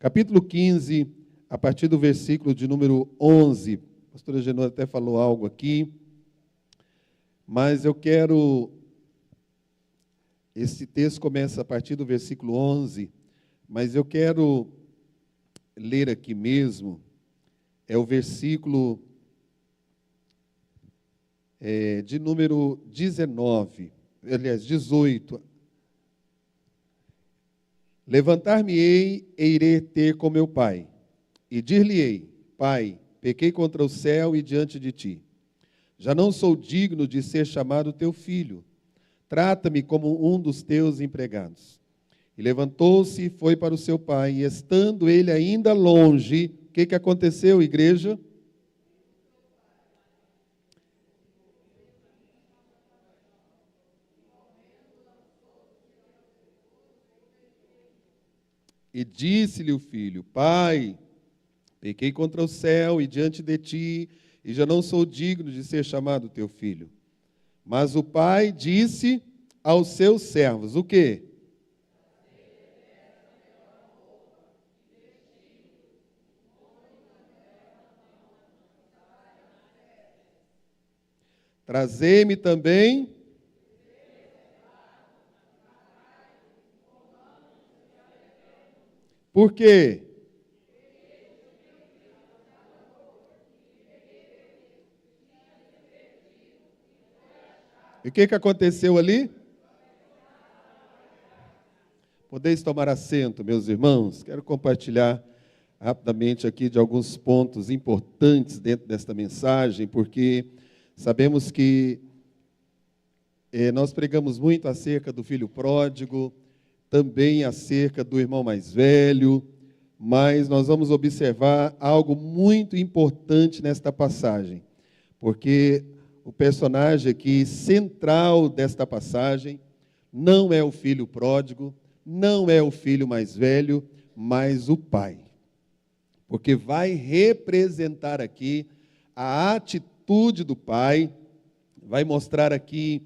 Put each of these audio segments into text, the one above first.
Capítulo 15, a partir do versículo de número 11. A pastora Genô até falou algo aqui, mas eu quero... Esse texto começa a partir do versículo 11, mas eu quero ler aqui mesmo, é o versículo de número 19, aliás, 18. Levantar-me-ei e irei ter com meu pai, e dir-lhe-ei: Pai, pequei contra o céu e diante de ti. Já não sou digno de ser chamado teu filho. Trata-me como um dos teus empregados. E levantou-se e foi para o seu pai, e estando ele ainda longe, o que aconteceu, igreja? E disse-lhe o filho: Pai, pequei contra o céu e diante de ti, e já não sou digno de ser chamado teu filho. Mas o pai disse aos seus servos: o quê? Trazei-me também. Por quê? E o que aconteceu ali? Podeis tomar assento, meus irmãos. Quero compartilhar rapidamente aqui de alguns pontos importantes dentro desta mensagem, porque sabemos que nós pregamos muito acerca do filho pródigo, também acerca do irmão mais velho, mas nós vamos observar algo muito importante nesta passagem, porque o personagem aqui central desta passagem não é o filho pródigo, não é o filho mais velho, mas o pai. Porque vai representar aqui a atitude do pai, vai mostrar aqui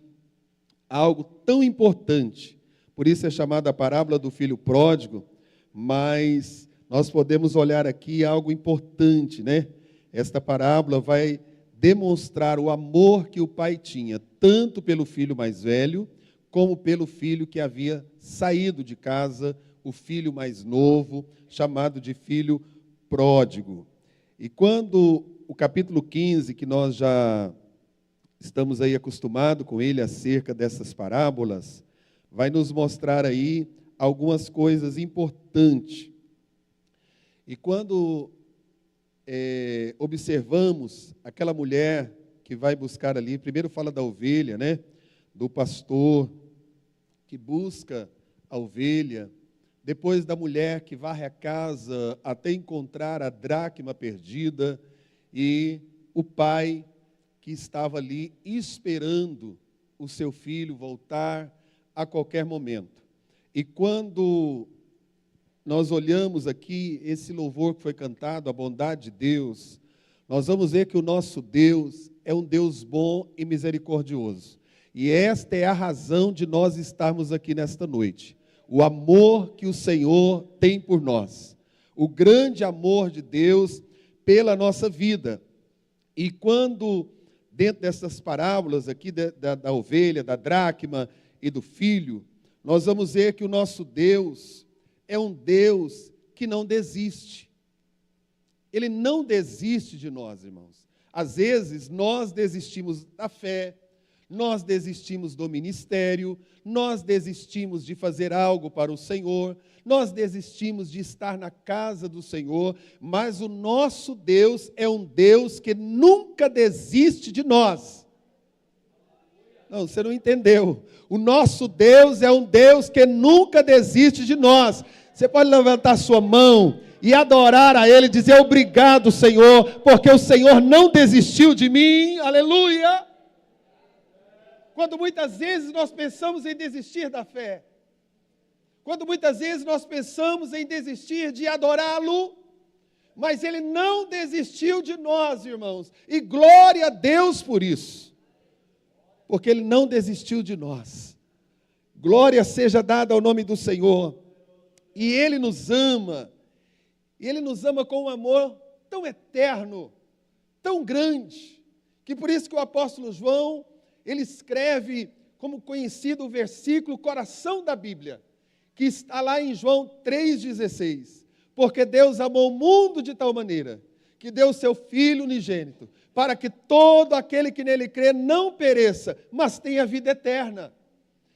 algo tão importante. Por isso é chamada a parábola do filho pródigo, mas nós podemos olhar aqui algo importante, né? Esta parábola vai demonstrar o amor que o pai tinha, tanto pelo filho mais velho, como pelo filho que havia saído de casa, o filho mais novo, chamado de filho pródigo. E quando o capítulo 15, que nós já estamos aí acostumados com ele acerca dessas parábolas, vai nos mostrar aí algumas coisas importantes. E quando observamos aquela mulher que vai buscar ali, primeiro fala da ovelha, né? Do pastor que busca a ovelha, depois da mulher que varre a casa até encontrar a dracma perdida, e o pai que estava ali esperando o seu filho voltar a qualquer momento. E quando nós olhamos aqui esse louvor que foi cantado, a bondade de Deus, nós vamos ver que o nosso Deus é um Deus bom e misericordioso. E esta é a razão de nós estarmos aqui nesta noite. O amor que o Senhor tem por nós. O grande amor de Deus pela nossa vida. E quando, dentro dessas parábolas aqui da ovelha, da dracma e do filho, nós vamos ver que o nosso Deus é um Deus que não desiste. Ele não desiste de nós, irmãos. Às vezes, nós desistimos da fé, nós desistimos do ministério, nós desistimos de fazer algo para o Senhor, nós desistimos de estar na casa do Senhor, mas o nosso Deus é um Deus que nunca desiste de nós. Não, você não entendeu. O nosso Deus é um Deus que nunca desiste de nós. Você pode levantar sua mão e adorar a Ele, dizer obrigado, Senhor, porque o Senhor não desistiu de mim. Aleluia! Quando muitas vezes nós pensamos em desistir da fé, quando muitas vezes nós pensamos em desistir de adorá-lo, mas Ele não desistiu de nós, irmãos, e glória a Deus por isso, porque Ele não desistiu de nós. Glória seja dada ao nome do Senhor, e Ele nos ama, E Ele nos ama com um amor tão eterno, tão grande, que por isso que o apóstolo João, ele escreve como conhecido o versículo coração da Bíblia, que está lá em João 3,16. Porque Deus amou o mundo de tal maneira, que deu o seu Filho unigênito, para que todo aquele que nele crê não pereça, mas tenha vida eterna.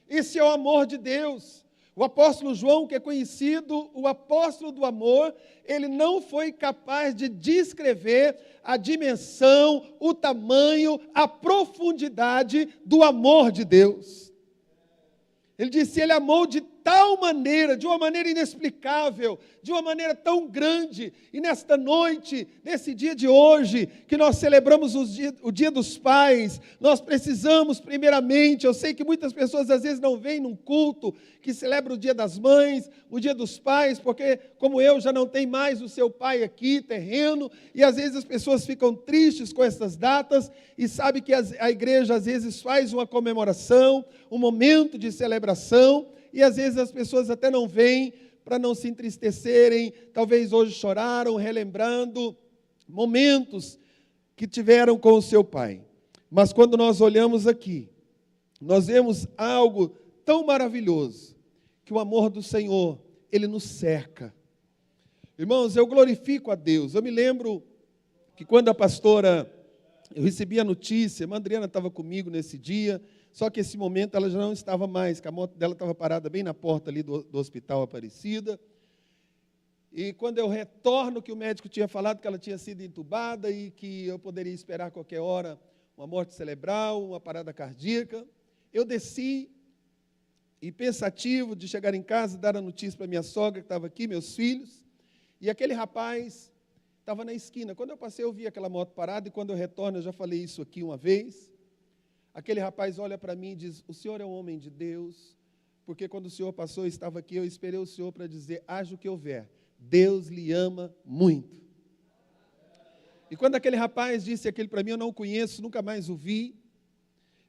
Esse é o amor de Deus. O apóstolo João, que é conhecido o apóstolo do amor, ele não foi capaz de descrever a dimensão, o tamanho, a profundidade do amor de Deus. Ele disse, ele amou de tal maneira, de uma maneira inexplicável, de uma maneira tão grande. E nesta noite, nesse dia de hoje, que nós celebramos o Dia dos Pais, nós precisamos, primeiramente, eu sei que muitas pessoas às vezes não vêm num culto que celebra o Dia das Mães, o Dia dos Pais, porque como eu já não tenho mais o seu pai aqui, terreno, e às vezes as pessoas ficam tristes com essas datas, e sabe que a igreja às vezes faz uma comemoração, um momento de celebração, e às vezes as pessoas até não vêm para não se entristecerem, talvez hoje choraram, relembrando momentos que tiveram com o seu pai. Mas quando nós olhamos aqui, nós vemos algo tão maravilhoso, que o amor do Senhor, Ele nos cerca. Irmãos, eu glorifico a Deus. Eu me lembro que quando a pastora, eu recebi a notícia, a Adriana estava comigo nesse dia, só que esse momento ela já não estava mais, que a moto dela estava parada bem na porta ali do Hospital Aparecida. E quando eu retorno, que o médico tinha falado que ela tinha sido entubada e que eu poderia esperar a qualquer hora uma morte cerebral, uma parada cardíaca, eu desci e pensativo de chegar em casa, dar a notícia para minha sogra que estava aqui, meus filhos, e aquele rapaz estava na esquina. Quando eu passei, eu vi aquela moto parada, e quando eu retorno, eu já falei isso aqui uma vez. Aquele rapaz olha para mim e diz, o senhor é um homem de Deus, porque quando o senhor passou, eu estava aqui, eu esperei o senhor para dizer, haja o que houver, Deus lhe ama muito. E quando aquele rapaz disse aquilo para mim, eu não o conheço, nunca mais o vi,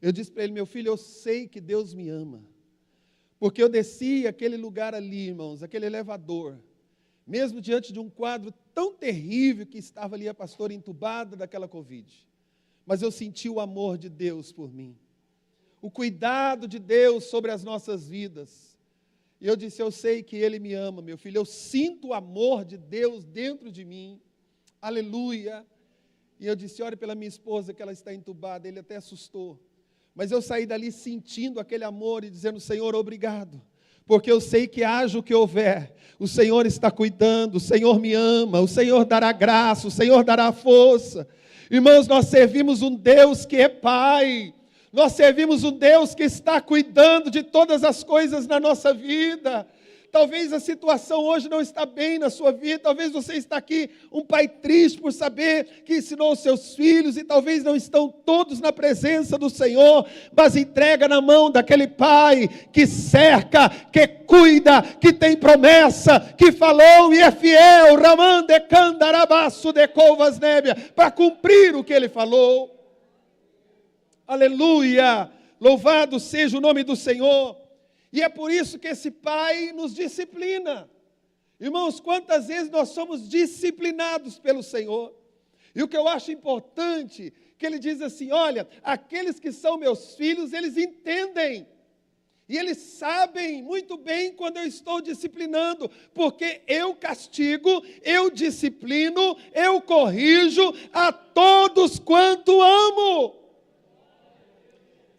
eu disse para ele, meu filho, eu sei que Deus me ama, porque eu desci aquele lugar ali, irmãos, aquele elevador, mesmo diante de um quadro tão terrível que estava ali a pastora entubada daquela Covid, mas eu senti o amor de Deus por mim, o cuidado de Deus sobre as nossas vidas. E eu disse, eu sei que Ele me ama, meu filho, eu sinto o amor de Deus dentro de mim, aleluia. E eu disse, ore pela minha esposa que ela está entubada, ele até assustou. Mas eu saí dali sentindo aquele amor e dizendo, Senhor, obrigado, porque eu sei que haja o que houver, o Senhor está cuidando, o Senhor me ama, o Senhor dará graça, o Senhor dará força. Irmãos, nós servimos um Deus que é Pai, nós servimos um Deus que está cuidando de todas as coisas na nossa vida. Talvez a situação hoje não está bem na sua vida, talvez você está aqui, um pai triste por saber que ensinou os seus filhos, e talvez não estão todos na presença do Senhor, mas entrega na mão daquele pai que cerca, que cuida, que tem promessa, que falou e é fiel, Ramande Candarabaço de Covas Nébia, para cumprir o que ele falou. Aleluia, louvado seja o nome do Senhor. E é por isso que esse pai nos disciplina. Irmãos, quantas vezes nós somos disciplinados pelo Senhor? E o que eu acho importante, que ele diz assim, olha, aqueles que são meus filhos, eles entendem. E eles sabem muito bem quando eu estou disciplinando, porque eu castigo, eu disciplino, eu corrijo a todos quanto amo.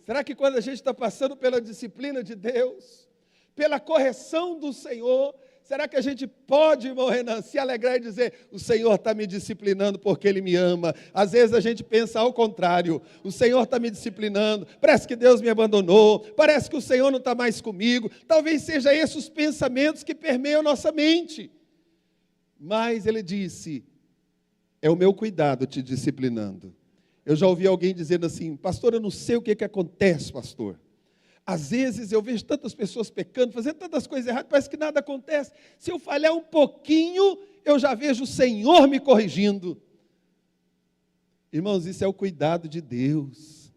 Será que quando a gente está passando pela disciplina de Deus, pela correção do Senhor, será que a gente pode, irmão Renan, se alegrar e dizer, o Senhor está me disciplinando porque Ele me ama? Às vezes a gente pensa ao contrário, o Senhor está me disciplinando, parece que Deus me abandonou, parece que o Senhor não está mais comigo. Talvez seja esses os pensamentos que permeiam nossa mente. Mas Ele disse, é o meu cuidado te disciplinando. Eu já ouvi alguém dizendo assim, pastor, eu não sei o que acontece, pastor. Às vezes eu vejo tantas pessoas pecando, fazendo tantas coisas erradas, parece que nada acontece. Se eu falhar um pouquinho, eu já vejo o Senhor me corrigindo. Irmãos, isso é o cuidado de Deus.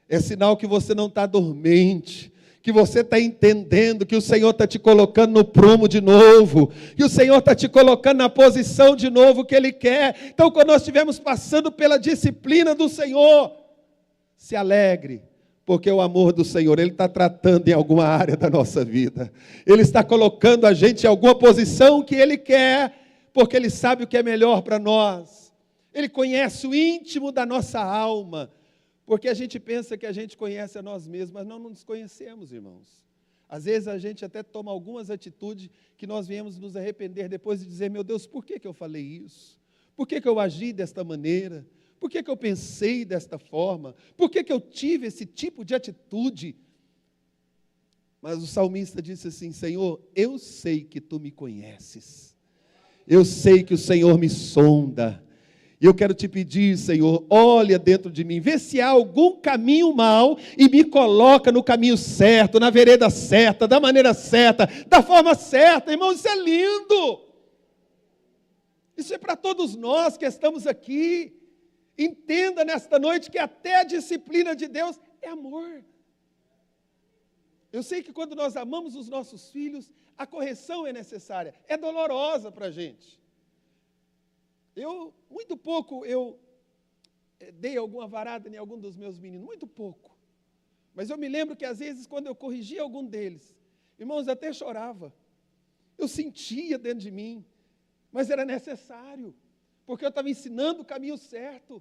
É sinal que você não está dormente, que você está entendendo que o Senhor está te colocando no prumo de novo, que o Senhor está te colocando na posição de novo que Ele quer. Então, quando nós estivermos passando pela disciplina do Senhor, se alegre, porque o amor do Senhor, Ele está tratando em alguma área da nossa vida. Ele está colocando a gente em alguma posição que Ele quer, porque Ele sabe o que é melhor para nós. Ele conhece o íntimo da nossa alma, porque a gente pensa que a gente conhece a nós mesmos, mas nós não nos conhecemos, irmãos. Às vezes a gente até toma algumas atitudes que nós viemos nos arrepender depois de dizer, meu Deus, por que eu falei isso? Por que eu agi desta maneira? Por que eu pensei desta forma? Por que eu tive esse tipo de atitude? Mas o salmista disse assim, Senhor, eu sei que Tu me conheces. Eu sei que o Senhor me sonda. E eu quero te pedir, Senhor, olha dentro de mim, vê se há algum caminho mau e me coloca no caminho certo, na vereda certa, da maneira certa, da forma certa. Irmão, isso é lindo. Isso é para todos nós que estamos aqui. Entenda nesta noite que até a disciplina de Deus é amor. Eu sei que quando nós amamos os nossos filhos, a correção é necessária, é dolorosa para a gente. Muito pouco eu dei alguma varada em algum dos meus meninos, muito pouco. Mas eu me lembro que às vezes quando eu corrigia algum deles, irmãos, até chorava. Eu sentia dentro de mim, mas era necessário, porque eu estava ensinando o caminho certo.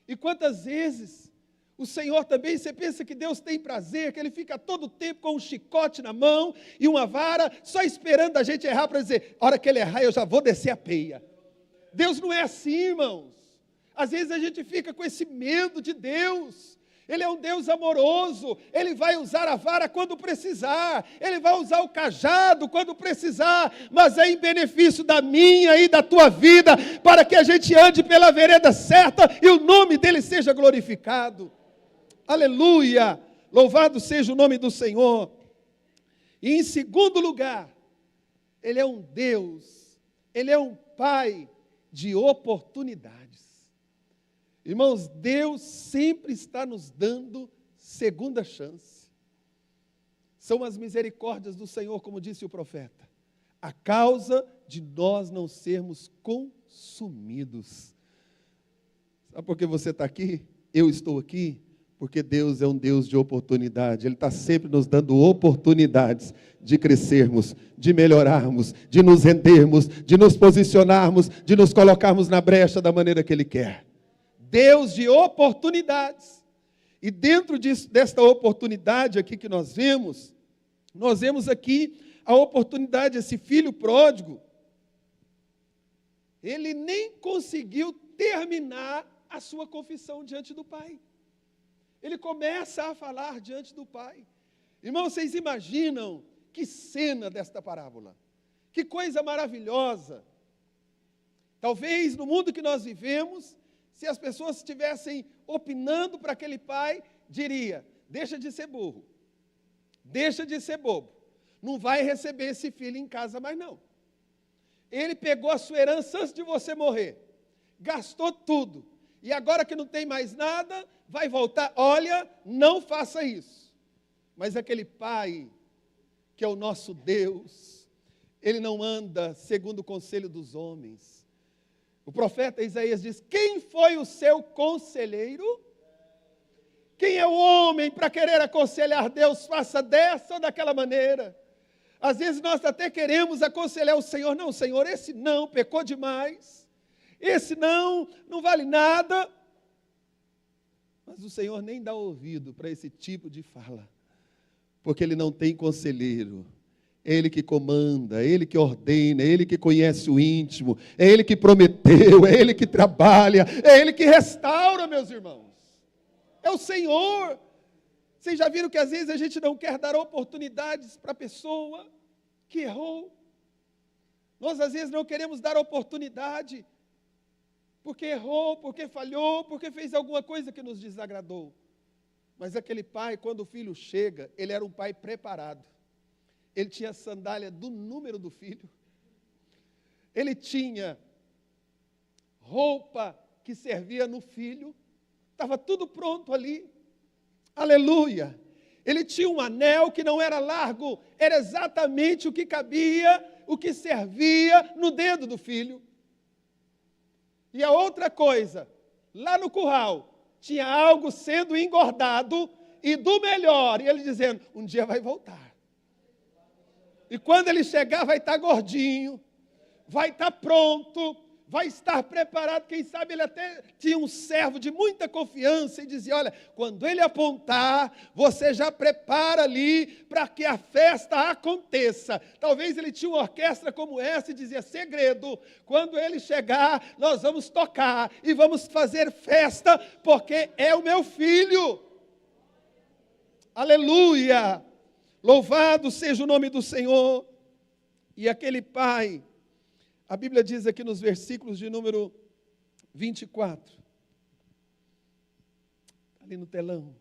E quantas vezes o Senhor também, você pensa que Deus tem prazer, que Ele fica todo o tempo com um chicote na mão e uma vara, só esperando a gente errar para dizer, a hora que ele errar eu já vou descer a peia. Deus não é assim, irmãos. Às vezes a gente fica com esse medo de Deus. Ele é um Deus amoroso. Ele vai usar a vara quando precisar. Ele vai usar o cajado quando precisar. Mas é em benefício da minha e da tua vida, para que a gente ande pela vereda certa e o nome dEle seja glorificado. Aleluia! Louvado seja o nome do Senhor. E em segundo lugar, Ele é um Deus. Ele é um Pai de oportunidades. Irmãos, Deus sempre está nos dando segunda chance. São as misericórdias do Senhor, como disse o profeta, a causa de nós não sermos consumidos. Sabe por que você está aqui? Eu estou aqui? Porque Deus é um Deus de oportunidade. Ele está sempre nos dando oportunidades de crescermos, de melhorarmos, de nos rendermos, de nos posicionarmos, de nos colocarmos na brecha da maneira que Ele quer. Deus de oportunidades. E dentro desta oportunidade aqui que nós vemos aqui a oportunidade, esse filho pródigo, ele nem conseguiu terminar a sua confissão diante do pai. Ele começa a falar diante do pai. Irmãos, vocês imaginam que cena desta parábola? Que coisa maravilhosa. Talvez no mundo que nós vivemos, se as pessoas estivessem opinando para aquele pai, diria, deixa de ser burro, deixa de ser bobo, não vai receber esse filho em casa mais não. Ele pegou a sua herança antes de você morrer, gastou tudo, e agora que não tem mais nada, vai voltar, olha, não faça isso. Mas aquele pai, que é o nosso Deus, ele não anda segundo o conselho dos homens. O profeta Isaías diz, quem foi o seu conselheiro? Quem é o homem para querer aconselhar Deus, faça dessa ou daquela maneira? Às vezes nós até queremos aconselhar o Senhor, não, Senhor, esse não, pecou demais, esse não vale nada. Mas o Senhor nem dá ouvido para esse tipo de fala, porque Ele não tem conselheiro. É Ele que comanda, é Ele que ordena, é Ele que conhece o íntimo, é Ele que prometeu, é Ele que trabalha, é Ele que restaura, meus irmãos. É o Senhor. Vocês já viram que às vezes a gente não quer dar oportunidades para a pessoa que errou? Nós às vezes não queremos dar oportunidade porque errou, porque falhou, porque fez alguma coisa que nos desagradou. Mas aquele pai, quando o filho chega, ele era um pai preparado. Ele tinha a sandália do número do filho. Ele tinha roupa que servia no filho. Estava tudo pronto ali. Aleluia! Ele tinha um anel que não era largo, era exatamente o que cabia, o que servia no dedo do filho. E a outra coisa, lá no curral, tinha algo sendo engordado e do melhor. E ele dizendo, um dia vai voltar. E quando ele chegar vai estar gordinho, vai estar pronto, vai estar preparado. Quem sabe ele até tinha um servo de muita confiança e dizia, olha, quando ele apontar, você já prepara ali para que a festa aconteça. Talvez ele tinha uma orquestra como essa e dizia, segredo, quando ele chegar, nós vamos tocar e vamos fazer festa, porque é o meu filho. Aleluia! Louvado seja o nome do Senhor. E aquele pai, a Bíblia diz aqui nos versículos de número 24, ali no telão.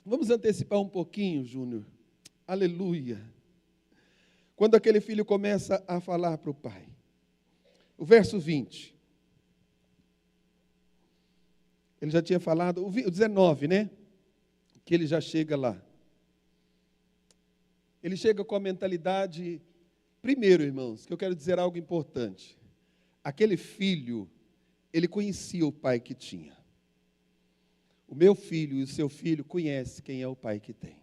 Vamos antecipar um pouquinho, Júnior. Aleluia. Quando aquele filho começa a falar para o pai. O verso 20. Ele já tinha falado, o 19, né? Que ele já chega lá. Ele chega com a mentalidade, primeiro, irmãos, que eu quero dizer algo importante. Aquele filho, ele conhecia o pai que tinha. O meu filho e o seu filho conhecem quem é o pai que tem.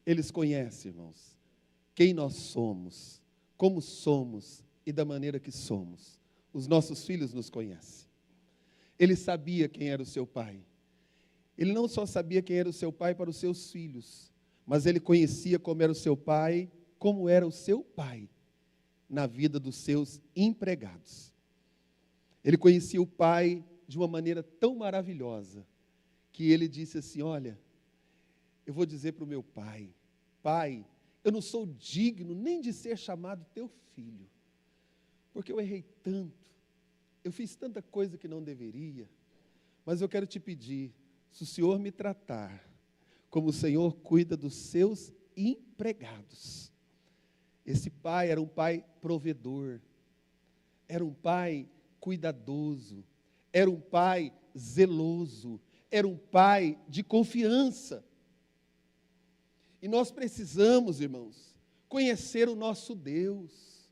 Eles conhecem, irmãos, quem nós somos, como somos e da maneira que somos. Os nossos filhos nos conhecem. Ele sabia quem era o seu pai. Ele não só sabia quem era o seu pai para os seus filhos, mas ele conhecia como era o seu pai, como era o seu pai na vida dos seus empregados. Ele conhecia o pai de uma maneira tão maravilhosa, que ele disse assim, olha, eu vou dizer para o meu pai, pai, eu não sou digno nem de ser chamado teu filho, porque eu errei tanto, eu fiz tanta coisa que não deveria, mas eu quero te pedir, se o Senhor me tratar como o Senhor cuida dos seus empregados. Esse pai era um pai provedor, era um pai cuidadoso, era um pai zeloso, era um pai de confiança. E nós precisamos, irmãos, conhecer o nosso Deus.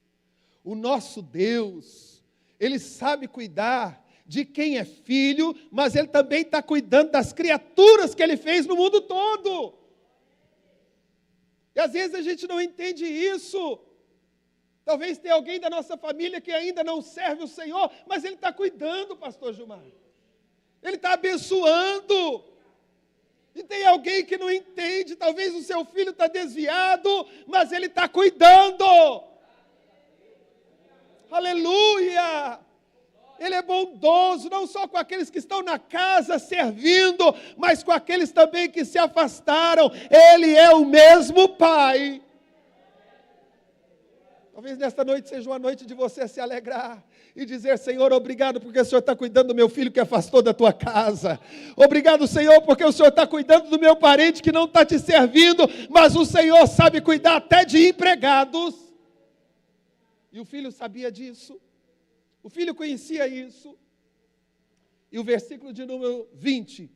O nosso Deus, Ele sabe cuidar de quem é filho, mas Ele também está cuidando das criaturas que Ele fez no mundo todo. E às vezes a gente não entende isso. Talvez tenha alguém da nossa família que ainda não serve o Senhor, mas Ele está cuidando, pastor Gilmar. Ele está abençoando. E tem alguém que não entende, talvez o seu filho está desviado, mas Ele está cuidando. Aleluia! Ele é bondoso, não só com aqueles que estão na casa servindo, mas com aqueles também que se afastaram. Ele é o mesmo Pai. Talvez nesta noite seja uma noite de você se alegrar e dizer, Senhor, obrigado porque o Senhor está cuidando do meu filho que afastou da tua casa. Obrigado, Senhor, porque o Senhor está cuidando do meu parente que não está te servindo, mas o Senhor sabe cuidar até de empregados. E o filho sabia disso. O filho conhecia isso. E o versículo de número 20.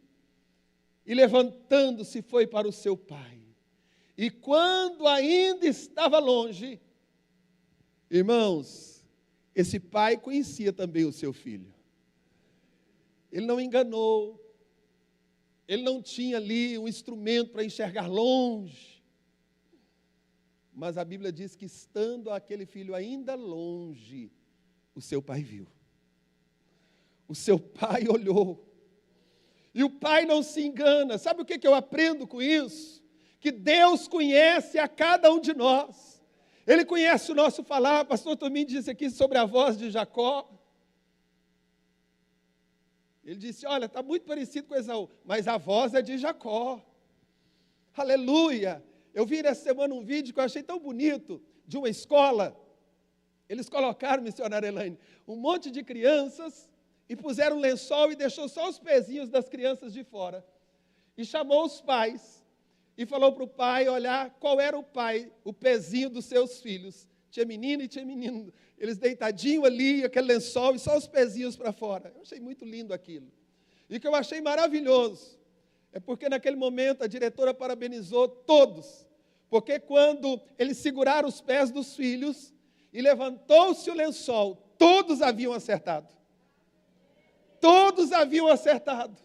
E levantando-se foi para o seu pai. E quando ainda estava longe, irmãos, esse pai conhecia também o seu filho. Ele não enganou. Ele não tinha ali um instrumento para enxergar longe. Mas a Bíblia diz que estando aquele filho ainda longe, o seu pai viu. O seu pai olhou. E o pai não se engana. Sabe o que eu aprendo com isso? Que Deus conhece a cada um de nós. Ele conhece o nosso falar. Pastor Tominho disse aqui sobre a voz de Jacó. Ele disse, olha, está muito parecido com Esaú, mas a voz é de Jacó. Aleluia! Eu vi nessa semana um vídeo que eu achei tão bonito, de uma escola. Eles colocaram, missionária Elaine, um monte de crianças e puseram um lençol e deixou só os pezinhos das crianças de fora. E chamou os pais e falou para o pai olhar qual era o pezinho dos seus filhos. Tinha menino e tinha menino. Eles deitadinhos ali, aquele lençol e só os pezinhos para fora. Eu achei muito lindo aquilo. E o que eu achei maravilhoso É porque naquele momento a diretora parabenizou todos. Porque quando eles seguraram os pés dos filhos e levantou-se o lençol, todos haviam acertado. Todos haviam acertado.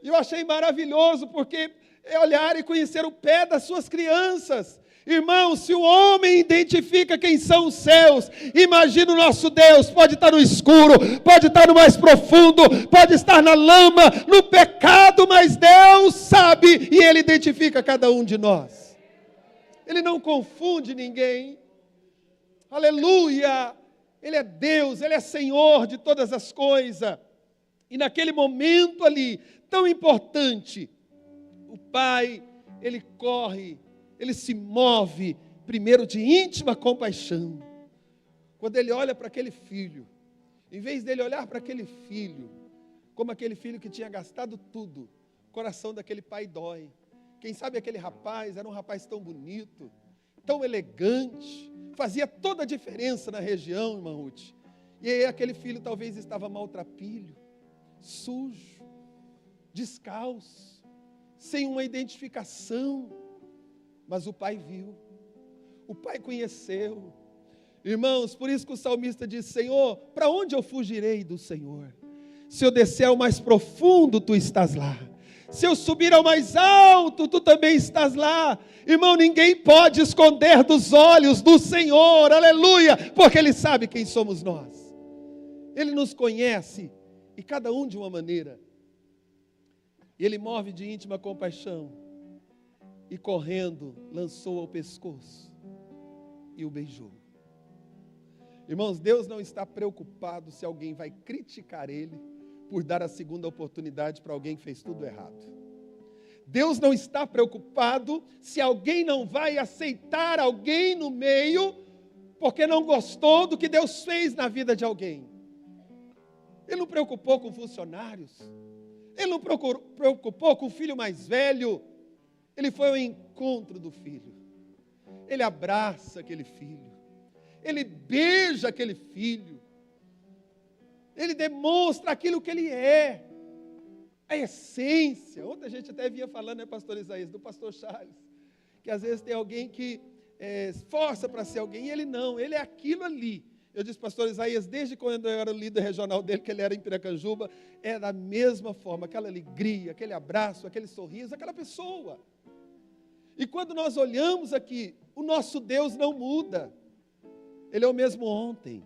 E eu achei maravilhoso, porque é olhar e conhecer o pé das suas crianças. Irmãos, se o homem identifica quem são os céus, imagina o nosso Deus, pode estar no escuro, pode estar no mais profundo, pode estar na lama, no pecado, mas Deus sabe e Ele identifica cada um de nós. Ele não confunde ninguém. Aleluia! Ele é Deus, Ele é Senhor de todas as coisas. E naquele momento ali, tão importante, o pai, ele corre, ele se move, primeiro de íntima compaixão. Quando ele olha para aquele filho, em vez dele olhar para aquele filho, como aquele filho que tinha gastado tudo, o coração daquele pai dói. Quem sabe aquele rapaz era um rapaz tão bonito, tão elegante, fazia toda a diferença na região, irmã Ruth. E aí aquele filho talvez estava maltrapilho, sujo, descalço, sem uma identificação. Mas o pai viu, o pai conheceu. Irmãos, por isso que o salmista diz: Senhor, para onde eu fugirei do Senhor? Se eu descer ao mais profundo, tu estás lá. Se eu subir ao mais alto, tu também estás lá. Irmão, ninguém pode esconder dos olhos do Senhor, aleluia, porque Ele sabe quem somos nós. Ele nos conhece, e cada um de uma maneira. E Ele move de íntima compaixão. E correndo, lançou ao pescoço e o beijou. Irmãos, Deus não está preocupado se alguém vai criticar Ele por dar a segunda oportunidade para alguém que fez tudo errado. Deus não está preocupado se alguém não vai aceitar alguém no meio porque não gostou do que Deus fez na vida de alguém. Ele não preocupou com funcionários. Ele não preocupou com o filho mais velho. Ele foi ao encontro do filho. Ele abraça aquele filho. Ele beija aquele filho. Ele demonstra aquilo que ele é. A essência. Ontem a gente até vinha falando, né, pastor Isaías, do pastor Charles, que às vezes tem alguém que esforça para ser alguém, e ele não, ele é aquilo ali. Eu disse, pastor Isaías, desde quando eu era o líder regional dele, que ele era em Piracanjuba, é da mesma forma, aquela alegria, aquele abraço, aquele sorriso, aquela pessoa. E quando nós olhamos aqui, o nosso Deus não muda. Ele é o mesmo ontem,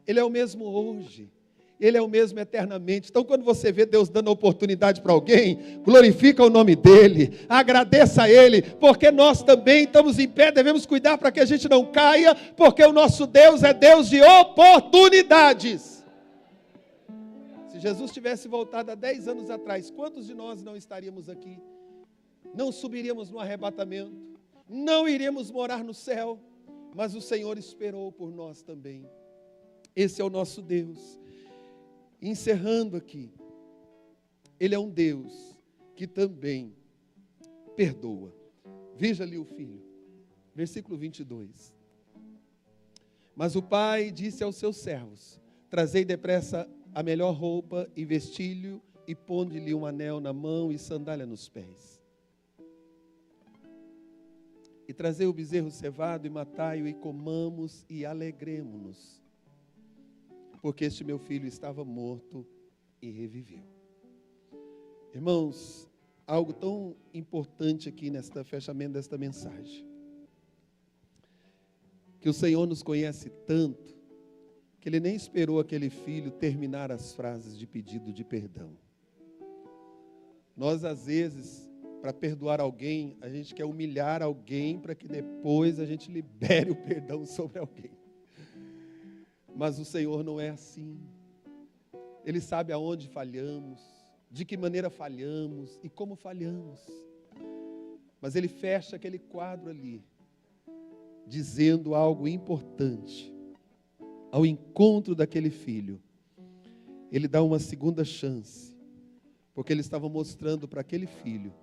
Ele é o mesmo hoje, Ele é o mesmo eternamente. Então, quando você vê Deus dando oportunidade para alguém, glorifica o nome dEle, agradeça a Ele, porque nós também estamos em pé, devemos cuidar para que a gente não caia, porque o nosso Deus é Deus de oportunidades. Se Jesus tivesse voltado há 10 anos atrás, quantos de nós não estaríamos aqui? Não subiríamos no arrebatamento, não iríamos morar no céu, mas o Senhor esperou por nós também. Esse é o nosso Deus. Encerrando aqui, Ele é um Deus que também perdoa. Veja ali o filho, versículo 22. Mas o pai disse aos seus servos: trazei depressa a melhor roupa e vestilho, e ponde-lhe um anel na mão e sandália nos pés. E trazei o bezerro cevado e matai-o, e comamos e alegremo-nos, porque este meu filho estava morto e reviveu. Irmãos, algo tão importante aqui neste fechamento desta mensagem, que o Senhor nos conhece tanto, que Ele nem esperou aquele filho terminar as frases de pedido de perdão. Nós, às vezes, para perdoar alguém, a gente quer humilhar alguém para que depois a gente libere o perdão sobre alguém. Mas o Senhor não é assim. Ele sabe aonde falhamos, de que maneira falhamos e como falhamos. Mas Ele fecha aquele quadro ali, dizendo algo importante. Ao encontro daquele filho, Ele dá uma segunda chance, porque Ele estava mostrando para aquele filho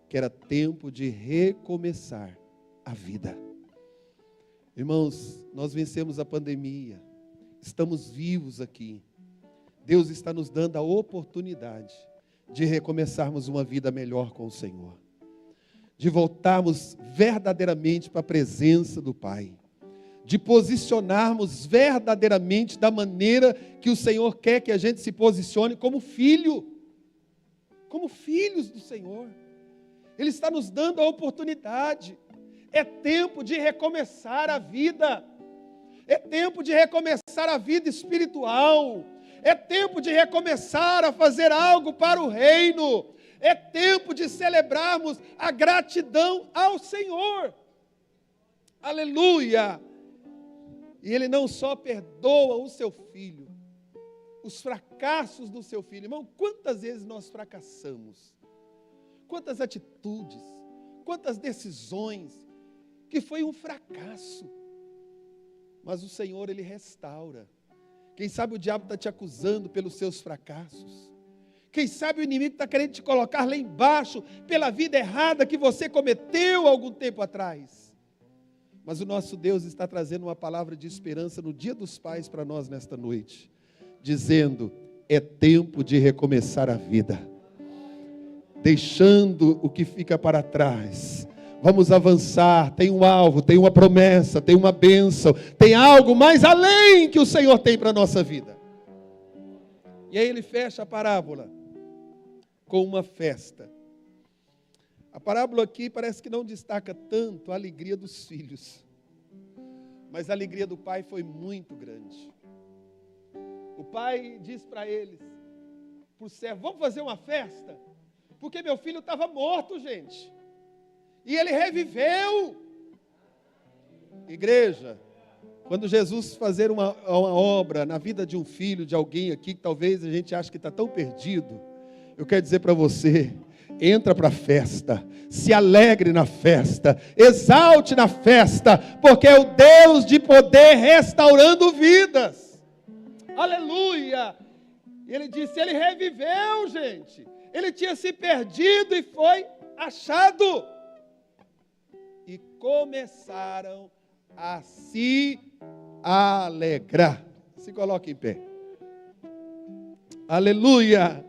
que era tempo de recomeçar a vida. Irmãos, nós vencemos a pandemia, estamos vivos aqui. Deus está nos dando a oportunidade de recomeçarmos uma vida melhor com o Senhor, de voltarmos verdadeiramente para a presença do Pai, de posicionarmos verdadeiramente da maneira que o Senhor quer que a gente se posicione como filho, como filhos do Senhor. Ele está nos dando a oportunidade. É tempo de recomeçar a vida. É tempo de recomeçar a vida espiritual. É tempo de recomeçar a fazer algo para o reino. É tempo de celebrarmos a gratidão ao Senhor. Aleluia! E Ele não só perdoa o seu filho, os fracassos do seu filho. Irmão, quantas vezes nós fracassamos? Quantas atitudes, quantas decisões, que foi um fracasso. Mas o Senhor, Ele restaura. Quem sabe o diabo está te acusando pelos seus fracassos. Quem sabe o inimigo está querendo te colocar lá embaixo, pela vida errada que você cometeu algum tempo atrás. Mas o nosso Deus está trazendo uma palavra de esperança no Dia dos Pais para nós nesta noite, dizendo, é tempo de recomeçar a vida, deixando o que fica para trás. Vamos avançar, tem um alvo, tem uma promessa, tem uma bênção, tem algo mais além que o Senhor tem para a nossa vida. E aí ele fecha a parábola com uma festa. A parábola aqui parece que não destaca tanto a alegria dos filhos, mas a alegria do pai foi muito grande. O pai diz para eles, para o servo, vamos fazer uma festa, porque meu filho estava morto, gente, e ele reviveu. Igreja, quando Jesus fazer uma obra na vida de um filho, de alguém aqui, que talvez a gente ache que está tão perdido, eu quero dizer para você, entra para a festa, se alegre na festa, exalte na festa, porque é o Deus de poder restaurando vidas. Aleluia! Ele disse, ele reviveu, gente. Ele tinha se perdido e foi achado. E começaram a se alegrar. Se coloque em pé. Aleluia!